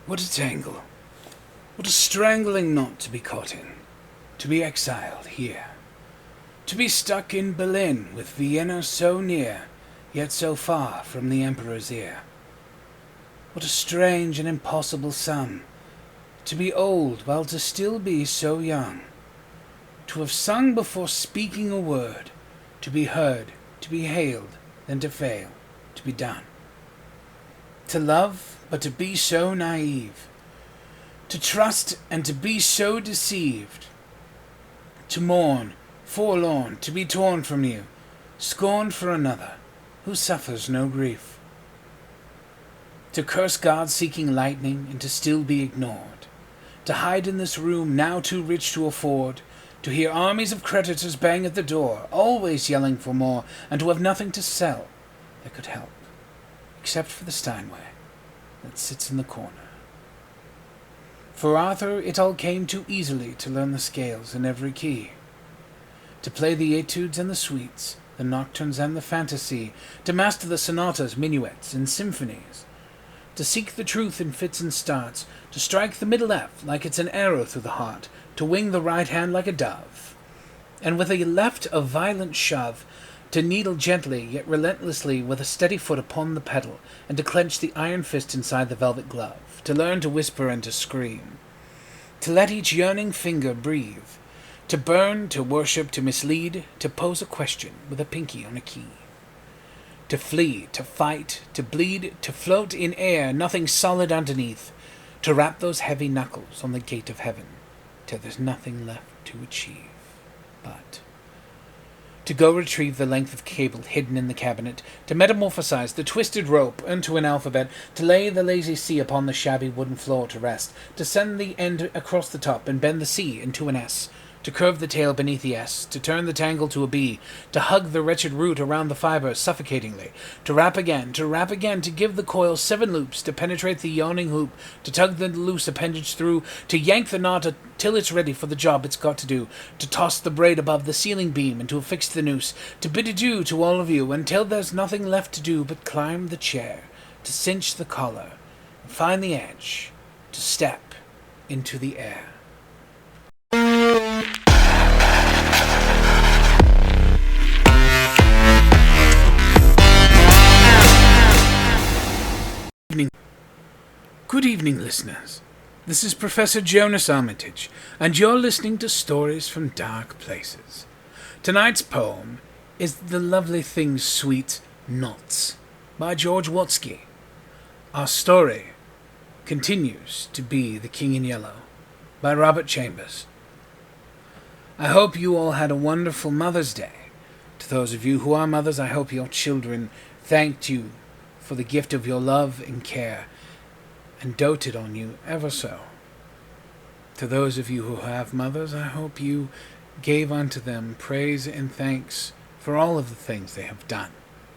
What a tangle, what a strangling knot to be caught in, to be exiled here, to be stuck in Berlin with Vienna so near, yet so far from the Emperor's ear. What a strange and impossible sum, to be old while to still be so young, to have sung before speaking a word, to be heard, to be hailed, then to fail, to be done. To love, but to be so naive, to trust and to be so deceived, to mourn, forlorn, to be torn from you, scorned for another, who suffers no grief. To curse God seeking lightning, and to still be ignored, to hide in this room now too rich to afford, to hear armies of creditors bang at the door, always yelling for more, and to have nothing to sell that could help, except for the Steinway that sits in the corner. For Arthur it all came too easily to learn the scales in every key, to play the etudes and the suites, the nocturnes and the fantasy, to master the sonatas, minuets, and symphonies, to seek the truth in fits and starts, to strike the middle F like it's an arrow through the heart, to wing the right hand like a dove, and with a left a violent shove, to needle gently yet relentlessly with a steady foot upon the pedal, and to clench the iron fist inside the velvet glove, to learn to whisper and to scream, to let each yearning finger breathe, to burn, to worship, to mislead, to pose a question with a pinky on a key, to flee, to fight, to bleed, to float in air, nothing solid underneath, to rap those heavy knuckles on the gate of heaven, till there's nothing left to achieve but to go retrieve the length of cable hidden in the cabinet, to metamorphosize the twisted rope into an alphabet, to lay the lazy C upon the shabby wooden floor to rest, to send the end across the top and bend the C into an S, to curve the tail beneath the S, to turn the tangle to a B, to hug the wretched root around the fibre suffocatingly, to wrap again, to give the coil 7 loops, to penetrate the yawning hoop, to tug the loose appendage through, to yank the knot till it's ready for the job it's got to do, to toss the braid above the ceiling beam and to affix the noose, to bid adieu to all of you until there's nothing left to do but climb the chair, to cinch the collar, and find the edge, to step into the air. Good evening, listeners. This is Professor Jonas Armitage, and you're listening to Stories from Dark Places. Tonight's poem is The Lovely Things Sweet Knots by George Watsky. Our story continues to be The King in Yellow by Robert Chambers. I hope you all had a wonderful Mother's Day. To those of you who are mothers, I hope your children thanked you for the gift of your love and care, and doted on you ever so. To those of you who have mothers, I hope you gave unto them praise and thanks for all of the things they have done,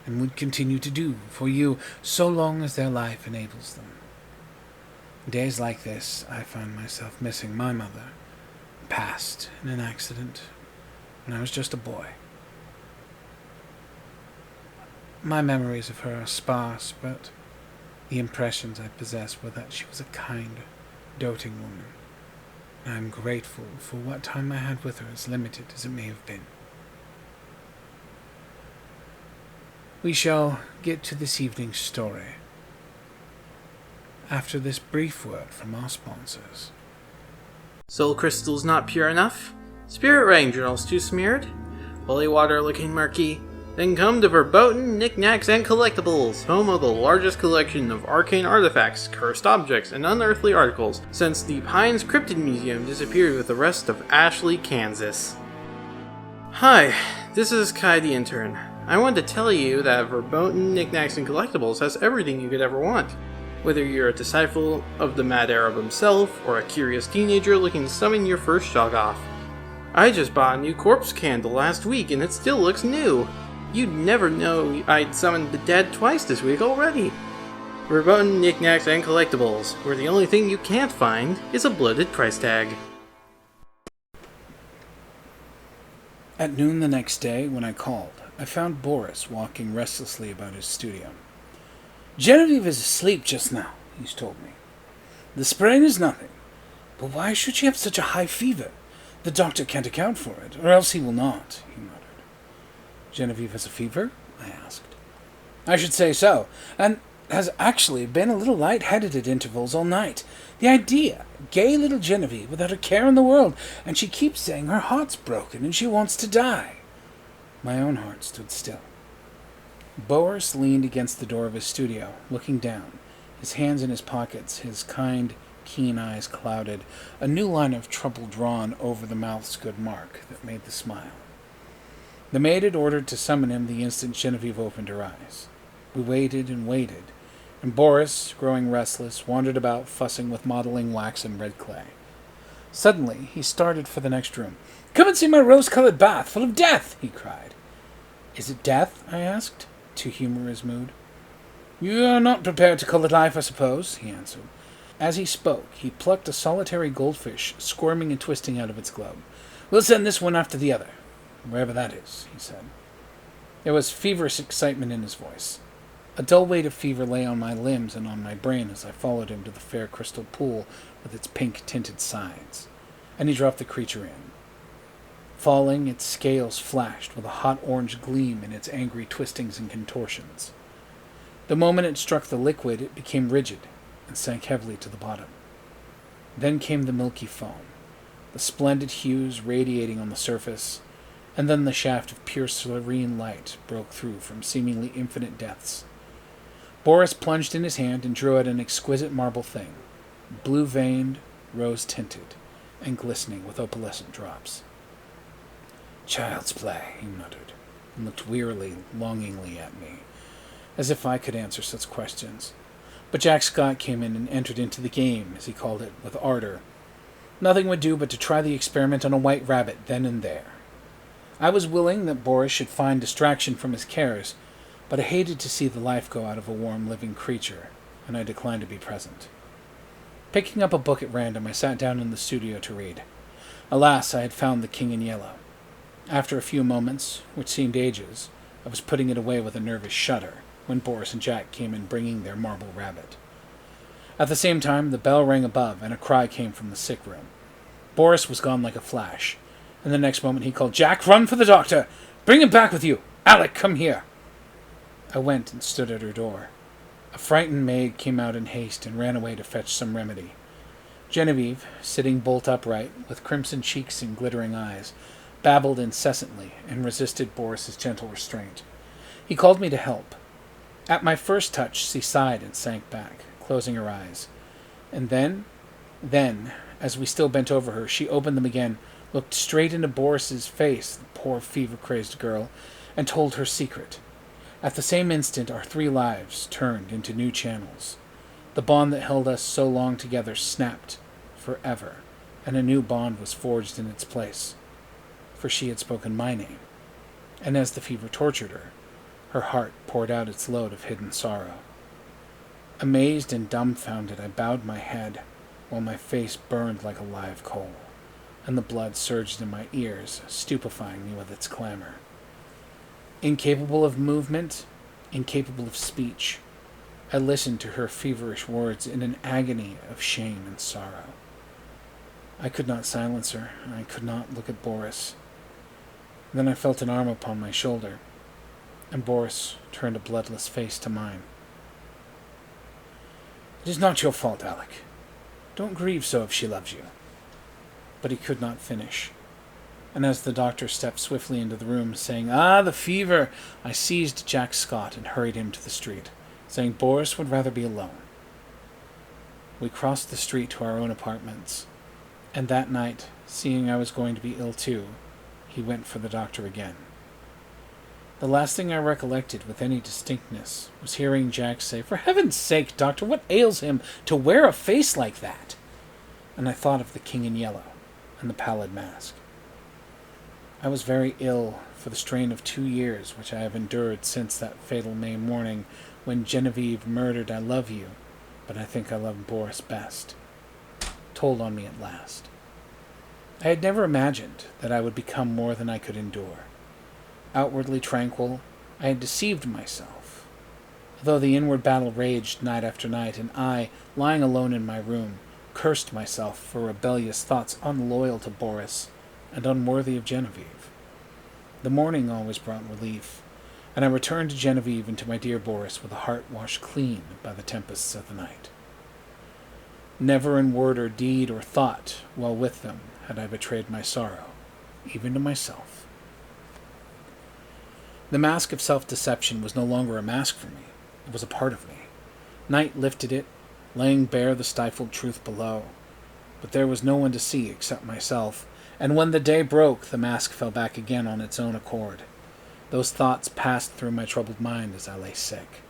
and would continue to do for you so long as their life enables them. Days like this, I find myself missing my mother, passed in an accident when I was just a boy. My memories of her are sparse, but the impressions I possess were that she was a kind, doting woman, and I am grateful for what time I had with her, as limited as it may have been. We shall get to this evening's story after this brief word from our sponsors. Soul crystals not pure enough? Spirit ring journals too smeared? Holy water looking murky? Then come to Verboten Knickknacks and Collectibles, home of the largest collection of arcane artifacts, cursed objects, and unearthly articles since the Pines Cryptid Museum disappeared with the rest of Ashley, Kansas. Hi, this is Kai the Intern. I wanted to tell you that Verboten Knickknacks and Collectibles has everything you could ever want. Whether you're a disciple of the Mad Arab himself, or a curious teenager looking to summon your first shoggoth. I just bought a new corpse candle last week and it still looks new. You'd never know I'd summoned the dead twice this week already. Verboten Knickknacks and Collectibles, where the only thing you can't find is a bloated price tag. At noon the next day, when I called, I found Boris walking restlessly about his studio. "Genevieve is asleep just now," he's told me. The sprain is nothing. But why should she have such a high fever? The doctor can't account for it, or else he will not, he muttered. Genevieve has a fever? I asked. I should say so, and has actually been a little light-headed at intervals all night. The idea! Gay little Genevieve without a care in the world, and she keeps saying her heart's broken and she wants to die. My own heart stood still. Boris leaned against the door of his studio, looking down, his hands in his pockets, his kind, keen eyes clouded, a new line of trouble drawn over the mouth's good mark that made the smile. The maid had ordered to summon him the instant Genevieve opened her eyes. We waited and waited, and Boris, growing restless, wandered about fussing with modeling wax and red clay. Suddenly, he started for the next room. "Come and see my rose-colored bath, full of death!" he cried. "Is it death?" I asked, to humor his mood. "You are not prepared to call it life, I suppose," he answered. As he spoke, he plucked a solitary goldfish, squirming and twisting out of its globe. "We'll send this one after the other, wherever that is," he said. There was feverish excitement in his voice. A dull weight of fever lay on my limbs and on my brain as I followed him to the fair crystal pool with its pink-tinted sides, and he dropped the creature in. Falling, its scales flashed with a hot orange gleam in its angry twistings and contortions. The moment it struck the liquid, it became rigid and sank heavily to the bottom. Then came the milky foam, the splendid hues radiating on the surface, and then the shaft of pure serene light broke through from seemingly infinite depths. Boris plunged in his hand and drew out an exquisite marble thing, blue-veined, rose-tinted, and glistening with opalescent drops. "Child's play," he muttered, and looked wearily, longingly at me, as if I could answer such questions. But Jack Scott came in and entered into the game, as he called it, with ardor. Nothing would do but to try the experiment on a white rabbit then and there. I was willing that Boris should find distraction from his cares, but I hated to see the life go out of a warm, living creature, and I declined to be present. Picking up a book at random, I sat down in the studio to read. Alas, I had found The King in Yellow. After a few moments, which seemed ages, I was putting it away with a nervous shudder when Boris and Jack came in bringing their marble rabbit. At the same time, the bell rang above, and a cry came from the sick room. Boris was gone like a flash, and the next moment he called, "Jack, run for the doctor! Bring him back with you! Alec, come here!" I went and stood at her door. A frightened maid came out in haste and ran away to fetch some remedy. Genevieve, sitting bolt upright, with crimson cheeks and glittering eyes, babbled incessantly and resisted Boris's gentle restraint. He called me to help. At my first touch, she sighed and sank back, closing her eyes. And then, as we still bent over her, she opened them again, looked straight into Boris's face, the poor fever-crazed girl, and told her secret. At the same instant, our 3 lives turned into new channels. The bond that held us so long together snapped forever, and a new bond was forged in its place. For she had spoken my name, and as the fever tortured her, her heart poured out its load of hidden sorrow. Amazed and dumbfounded, I bowed my head, while my face burned like a live coal, and the blood surged in my ears, stupefying me with its clamor. Incapable of movement, incapable of speech, I listened to her feverish words in an agony of shame and sorrow. I could not silence her, I could not look at Boris. Then I felt an arm upon my shoulder, and Boris turned a bloodless face to mine. "It is not your fault, Alec. Don't grieve so if she loves you." But he could not finish. And as the doctor stepped swiftly into the room, saying, "Ah, the fever," I seized Jack Scott and hurried him to the street, saying Boris would rather be alone. We crossed the street to our own apartments, and that night, seeing I was going to be ill too, he went for the doctor again. The last thing I recollected with any distinctness was hearing Jack say, "For heaven's sake, doctor, what ails him to wear a face like that?" And I thought of the King in Yellow and the pallid mask. I was very ill for the strain of 2 years which I have endured since that fatal May morning when Genevieve murdered "I love you, but I think I love Boris best" told on me at last. I had never imagined that I would become more than I could endure. Outwardly tranquil, I had deceived myself. Though the inward battle raged night after night, and I, lying alone in my room, cursed myself for rebellious thoughts unloyal to Boris and unworthy of Genevieve. The morning always brought relief, and I returned to Genevieve and to my dear Boris with a heart washed clean by the tempests of the night. Never in word or deed or thought, while with them, had I betrayed my sorrow, even to myself. The mask of self-deception was no longer a mask for me. It was a part of me. Night lifted it, laying bare the stifled truth below. But there was no one to see except myself, and when the day broke, the mask fell back again on its own accord. Those thoughts passed through my troubled mind as I lay sick.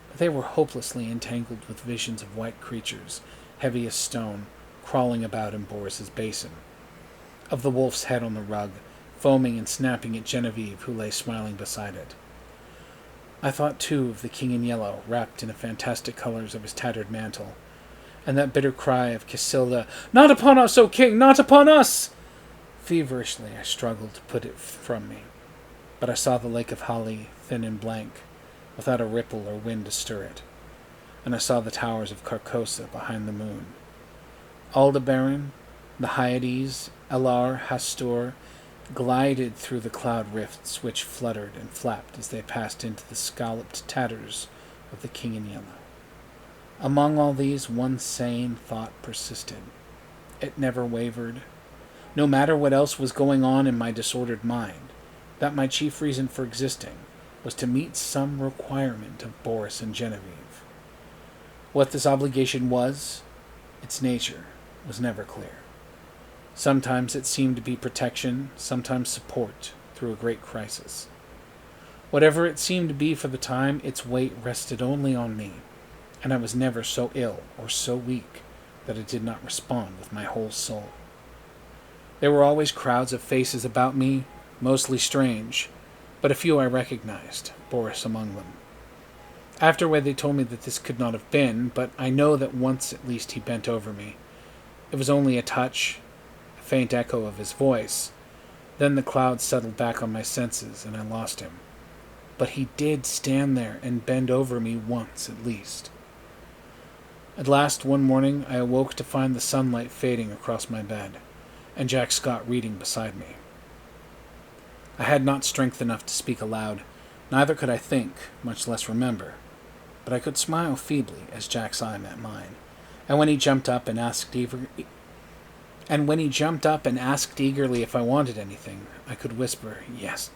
But they were hopelessly entangled with visions of white creatures, heavy as stone, crawling about in Boris's basin. Of the wolf's head on the rug, foaming and snapping at Genevieve, who lay smiling beside it. I thought, too, of the king in yellow, wrapped in the fantastic colors of his tattered mantle, and that bitter cry of Casilda, "Not upon us, O king, not upon us!" Feverishly I struggled to put it from me, but I saw the lake of Hali, thin and blank, without a ripple or wind to stir it, and I saw the towers of Carcosa behind the moon. Aldebaran, the Hyades, Elar, Hastur, glided through the cloud rifts which fluttered and flapped as they passed into the scalloped tatters of the king in yellow. Among all these, one sane thought persisted. It never wavered. No matter what else was going on in my disordered mind, that my chief reason for existing was to meet some requirement of Boris and Genevieve. What this obligation was, its nature, was never clear. Sometimes it seemed to be protection, sometimes support through a great crisis. Whatever it seemed to be for the time, its weight rested only on me, and I was never so ill or so weak that I did not respond with my whole soul. There were always crowds of faces about me, mostly strange, but a few I recognized, Boris among them. Afterward they told me that this could not have been, but I know that once at least he bent over me. It was only a touch, faint echo of his voice. Then the clouds settled back on my senses, and I lost him. But he did stand there and bend over me once, at least. At last, one morning, I awoke to find the sunlight fading across my bed, and Jack Scott reading beside me. I had not strength enough to speak aloud, neither could I think, much less remember, but I could smile feebly as Jack's eye met mine, and when he jumped up and asked eagerly if I wanted anything, I could whisper, "Yes,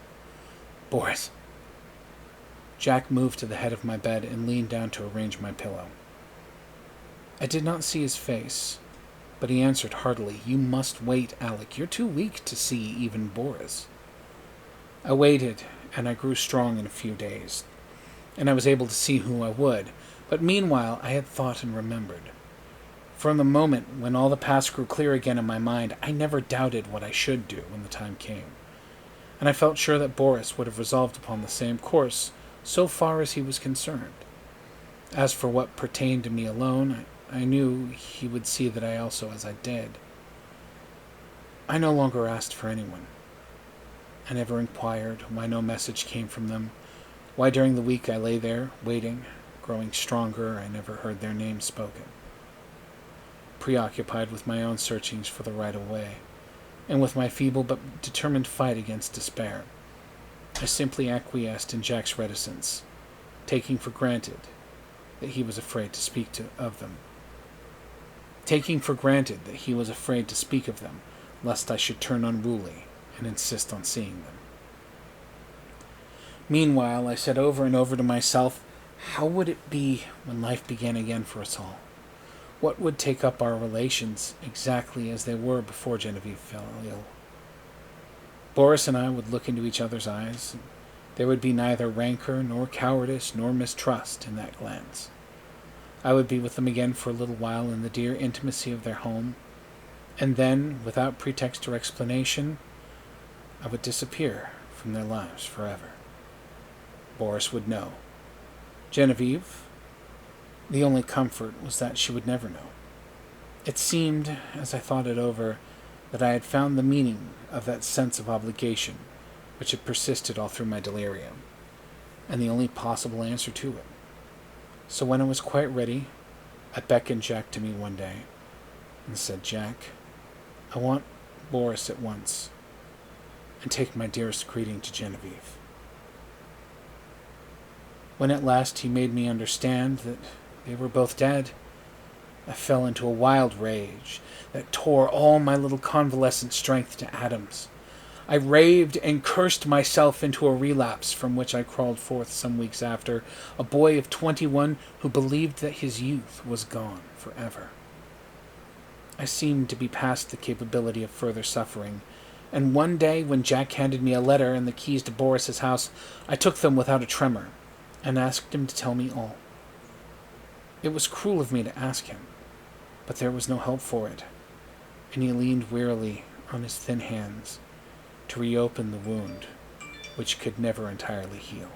Boris." Jack moved to the head of my bed and leaned down to arrange my pillow. I did not see his face, but he answered heartily, "You must wait, Alec. You're too weak to see even Boris." I waited, and I grew strong in a few days, and I was able to see who I would, but meanwhile I had thought and remembered. From the moment when all the past grew clear again in my mind, I never doubted what I should do when the time came, and I felt sure that Boris would have resolved upon the same course so far as he was concerned. As for what pertained to me alone, I knew he would see that I also as I did. I no longer asked for anyone. I never inquired why no message came from them, why during the week I lay there, waiting, growing stronger, I never heard their names spoken. Preoccupied with my own searchings for the right of way, and with my feeble but determined fight against despair, I simply acquiesced in Jack's reticence, taking for granted that he was afraid to speak of them. Lest I should turn unruly and insist on seeing them. Meanwhile, I said over and over to myself, how would it be when life began again for us all? What would take up our relations exactly as they were before Genevieve fell ill? Boris and I would look into each other's eyes. There would be neither rancor, nor cowardice, nor mistrust in that glance. I would be with them again for a little while in the dear intimacy of their home, and then, without pretext or explanation, I would disappear from their lives forever. Boris would know. Genevieve, the only comfort was that she would never know. It seemed, as I thought it over, that I had found the meaning of that sense of obligation which had persisted all through my delirium, and the only possible answer to it. So when I was quite ready, I beckoned Jack to me one day and said, "Jack, I want Boris at once, and take my dearest greeting to Genevieve." When at last he made me understand that they were both dead, I fell into a wild rage that tore all my little convalescent strength to atoms. I raved and cursed myself into a relapse from which I crawled forth some weeks after, a boy of 21 who believed that his youth was gone forever. I seemed to be past the capability of further suffering, and one day when Jack handed me a letter and the keys to Boris's house, I took them without a tremor and asked him to tell me all. It was cruel of me to ask him, but there was no help for it, and he leaned wearily on his thin hands to reopen the wound, which could never entirely heal.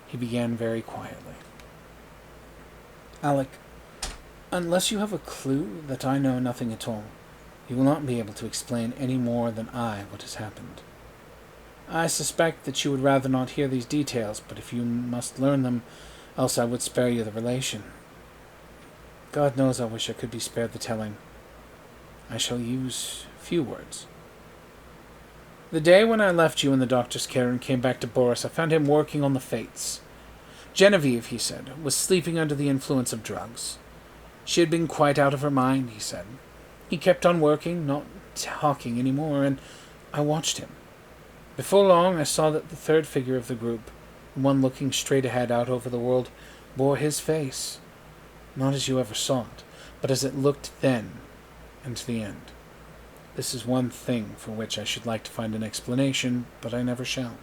He began very quietly. "Alec, unless you have a clue that I know nothing at all, you will not be able to explain any more than I what has happened. I suspect that you would rather not hear these details, but if you must learn them, else I would spare you the relation. God knows I wish I could be spared the telling. I shall use few words. The day when I left you in the doctor's care and came back to Boris, I found him working on the fates. Genevieve, he said, was sleeping under the influence of drugs. She had been quite out of her mind, he said. He kept on working, not talking any more, and I watched him. Before long, I saw that the third figure of the group, the one looking straight ahead out over the world, bore his face, not as you ever saw it, but as it looked then and to the end. This is one thing for which I should like to find an explanation, but I never shall.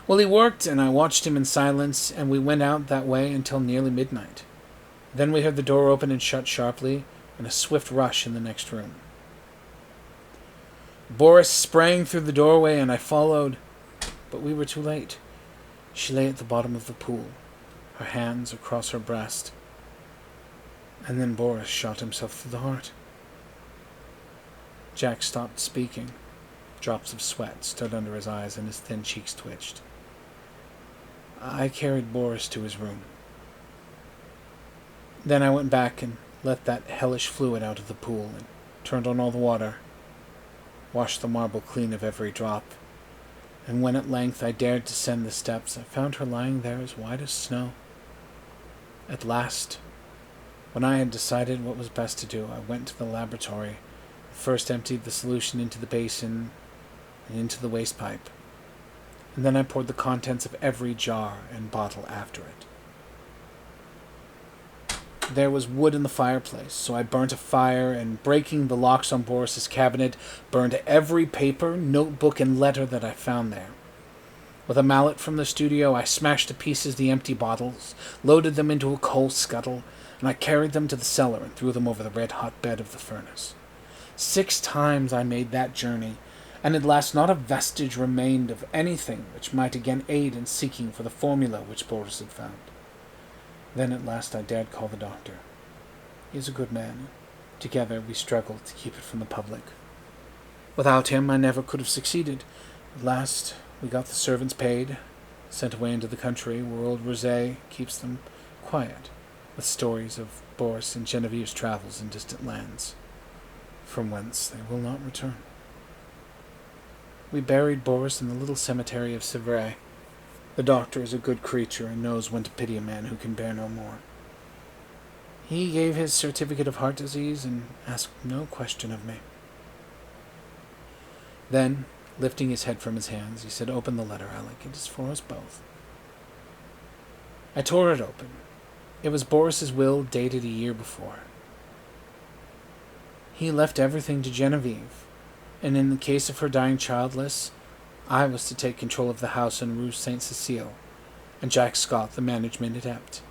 Well, he worked, and I watched him in silence, and we went out that way until nearly midnight. Then we heard the door open and shut sharply, and a swift rush in the next room. Boris sprang through the doorway, and I followed, but we were too late. She lay at the bottom of the pool, her hands across her breast, and then Boris shot himself through the heart. Jack stopped speaking. Drops of sweat stood under his eyes, and his thin cheeks twitched. I carried Boris to his room. Then I went back and let that hellish fluid out of the pool, and turned on all the water, washed the marble clean of every drop, and when at length I dared descend the steps, I found her lying there as white as snow. At last, when I had decided what was best to do, I went to the laboratory, first emptied the solution into the basin and into the waste pipe, and then I poured the contents of every jar and bottle after it. There was wood in the fireplace, so I burnt a fire, and breaking the locks on Boris's cabinet, burned every paper, notebook, and letter that I found there. With a mallet from the studio, I smashed to pieces the empty bottles, loaded them into a coal scuttle, and I carried them to the cellar and threw them over the red-hot bed of the furnace. 6 times I made that journey, and at last not a vestige remained of anything which might again aid in seeking for the formula which Boris had found. Then at last I dared call the doctor. He is a good man. Together we struggled to keep it from the public. Without him I never could have succeeded. At last we got the servants paid, sent away into the country, where old Rosé keeps them quiet, with stories of Boris and Genevieve's travels in distant lands, from whence they will not return. We buried Boris in the little cemetery of Sivray. The doctor is a good creature and knows when to pity a man who can bear no more. He gave his certificate of heart disease and asked no question of me. Then, lifting his head from his hands, he said, "Open the letter, Alec. It is for us both." I tore it open. It was Boris's will, dated a year before. He left everything to Genevieve, and in the case of her dying childless, I was to take control of the house in Rue Saint-Cécile, and Jack Scott the management at Ept.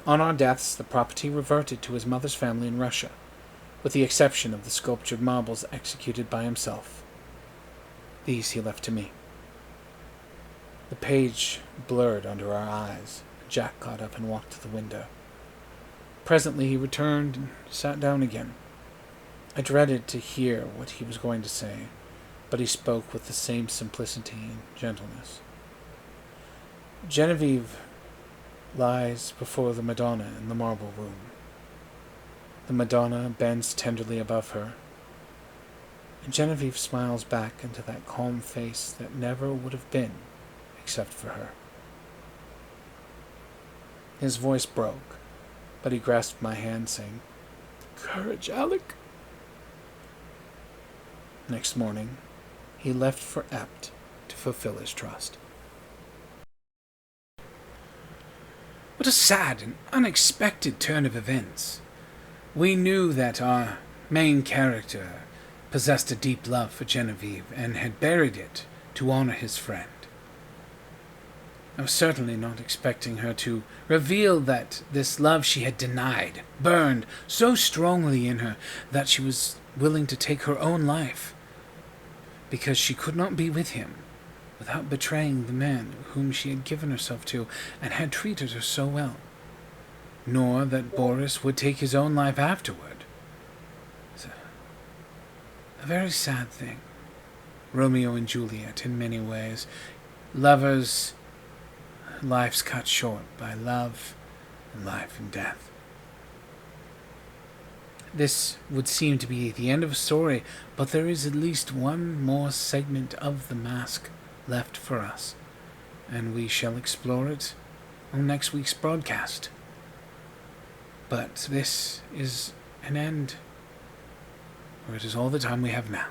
On our deaths, the property reverted to his mother's family in Russia, with the exception of the sculptured marbles executed by himself. These he left to me. The page blurred under our eyes. Jack got up and walked to the window. Presently he returned and sat down again. I dreaded to hear what he was going to say, but he spoke with the same simplicity and gentleness. Genevieve lies before the Madonna in the marble room. The Madonna bends tenderly above her, and Genevieve smiles back into that calm face that never would have been except for her. His voice broke, but he grasped my hand, saying, "Courage, Alec." Next morning, he left for Ept to fulfill his trust. What a sad and unexpected turn of events. We knew that our main character possessed a deep love for Genevieve and had buried it to honor his friend. I was certainly not expecting her to reveal that this love she had denied burned so strongly in her that she was willing to take her own life because she could not be with him without betraying the man whom she had given herself to and had treated her so well, nor that Boris would take his own life afterward. It's a very sad thing. Romeo and Juliet in many ways. Lovers' lives cut short by love and life and death. This would seem to be the end of a story, but there is at least one more segment of the mask left for us, and we shall explore it on next week's broadcast. But this is an end, or it is all the time we have now.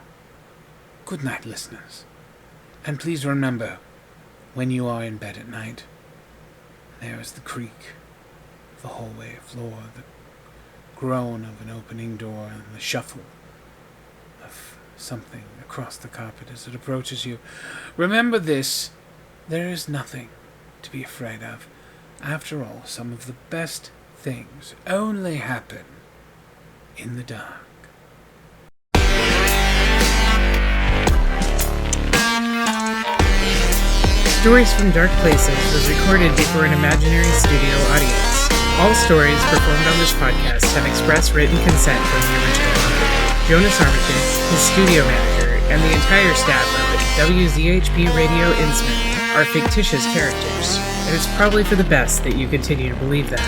Good night, listeners. And please remember, when you are in bed at night, there is the creak of the hallway floor, the groan of an opening door, and the shuffle of something across the carpet as it approaches you. Remember this: there is nothing to be afraid of. After all, some of the best things only happen in the dark. Stories from Dark Places was recorded before an imaginary studio audience. All stories performed on this podcast have express written consent from the original author. Jonas Armitage, his studio manager, and the entire staff of WZHP Radio Innsmouth are fictitious characters, and it's probably for the best that you continue to believe that.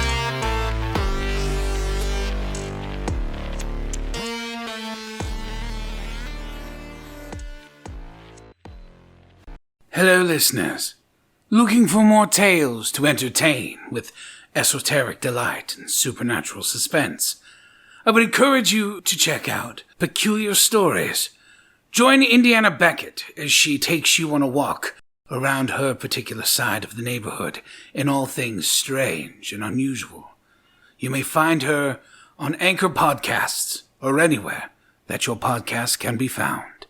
Hello, listeners. Looking for more tales to entertain with esoteric delight and supernatural suspense? I would encourage you to check out Peculiar Stories. Join Indiana Beckett as she takes you on a walk around her particular side of the neighborhood in all things strange and unusual. You may find her on Anchor Podcasts or anywhere that your podcast can be found.